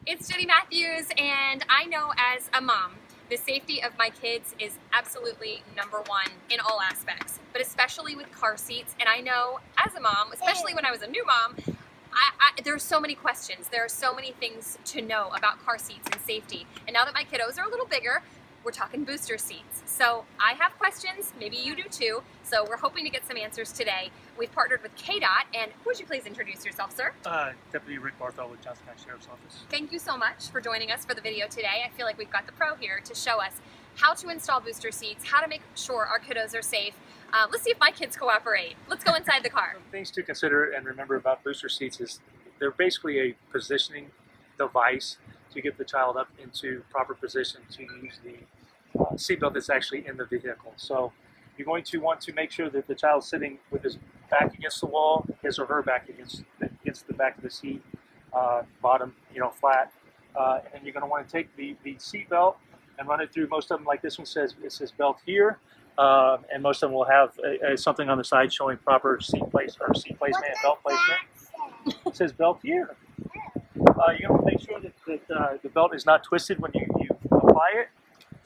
It's Jenny Matthews, and I know as a mom, the safety of my kids is absolutely number one in all aspects, but especially with car seats. And I know as a mom, especially when I was a new mom, there's so many questions. There are so many things to know about car seats and safety. And now that my kiddos are a little bigger, we're talking booster seats. So I have questions, maybe you do too. So we're hoping to get some answers today. We've partnered with KDOT, and would you please introduce yourself, sir? Deputy Rick Barthel with Johnson County Sheriff's Office. Thank you so much for joining us for the video today. I feel like we've got the pro here to show us how to install booster seats, how to make sure our kiddos are safe. Let's see if my kids cooperate. Let's go inside the car. Things to consider and remember about booster seats is they're basically a positioning device to get the child up into proper position to use the seatbelt that's actually in the vehicle. So you're going to want to make sure that the child's sitting with his back against the wall, his or her back against the back of the seat, bottom, flat. And then you're going to want to take the seatbelt and run it through. Most of them, like this one says, it says belt here, and most of them will have something on the side showing proper seat placement and belt placement. It says belt here. You're going to make sure that the belt is not twisted when you apply it.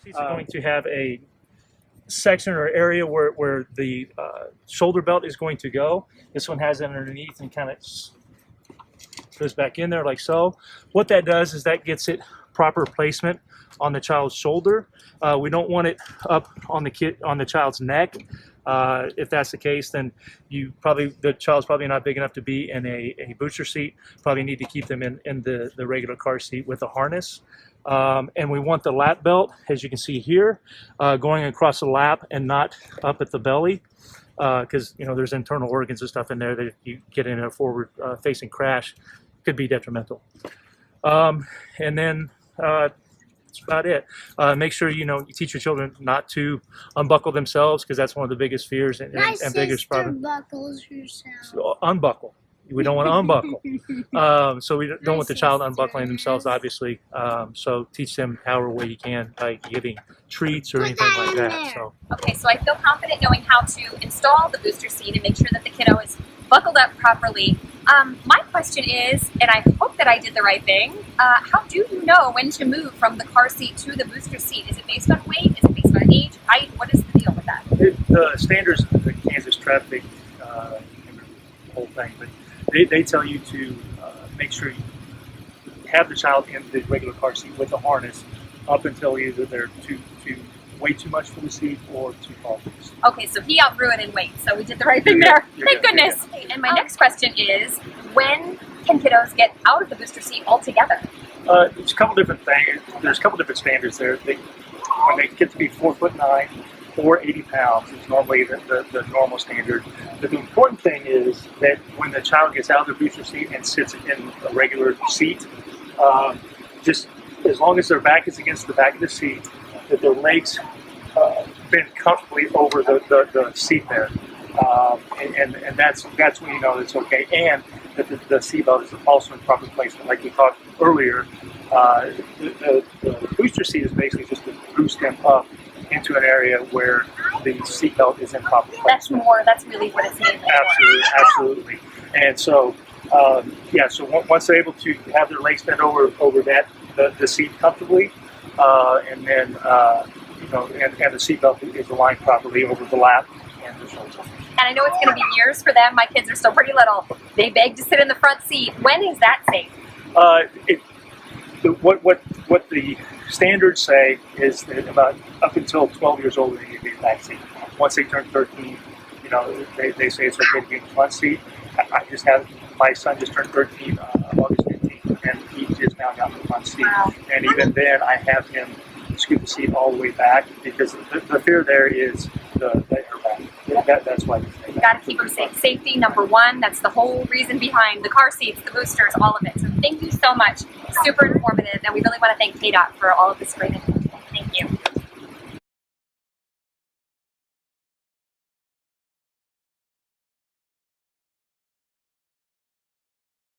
Seats are going to have a section or area where the shoulder belt is going to go. This one has it underneath and kind of goes back in there like so. What that does is that gets it proper placement on the child's shoulder. We don't want it up on the child's neck. If that's the case, then the child's probably not big enough to be in a booster seat. Probably need to keep them in the regular car seat with a harness. And we want the lap belt, as you can see here, going across the lap and not up at the belly, because there's internal organs and stuff in there that if you get in a forward facing crash, could be detrimental. And then that's about it. Make sure you teach your children not to unbuckle themselves, because that's one of the biggest fears and biggest problems. Buckles herself. So, unbuckle. We don't want to unbuckle. So we don't want the child unbuckling themselves, obviously. So teach them however way you can by giving treats or anything like that. So. Okay, so I feel confident knowing how to install the booster seat and make sure that the kiddo is buckled up properly. My question is, and I hope that I did the right thing, how do you know when to move from the car seat to the booster seat? Is it based on weight? Is it based on age, height? What is the deal with that? The standards of the Kansas traffic, the whole thing, but they tell you to make sure you have the child in the regular car seat with a harness up until either they're way too much for the seat or too tall for the seat. Okay, so he outgrew it in weight, so we did the right thing there. Thank goodness. And my next question is, when can kiddos get out of the booster seat altogether? There's a couple different things. There's a couple different standards there. When they get to be 4'9" or 80 pounds is normally the normal standard. But the important thing is that when the child gets out of the booster seat and sits in a regular seat, just as long as their back is against the back of the seat, that their legs bend comfortably over the seat there, and that's when you know it's okay, and that the seatbelt is also in proper placement. Like we talked earlier, the booster seat is basically just to boost them up into an area where the seatbelt is in proper placement. That's really what it's made for. Absolutely. And so, so once they're able to have their legs bent over the seat comfortably, and then and the seatbelt is aligned properly over the lap and the shoulder. And I know it's going to be years for them. My kids are still pretty little. They beg to sit in the front seat. When is that safe? What the standards say is that about up until 12 years old they need to be in the back seat. Once they turn 13, they say it's okay to be in the front seat. My son just turned 13 August 15th, and he just now got in the front seat. Wow. And even then, I have him scoot the seat all the way back, because the fear there is the airbag. That's why you got to keep them safe. Safety number one. That's the whole reason behind the car seats, the boosters, all of it. So thank you so much. Super informative, and we really want to thank KDOT for all of this great information.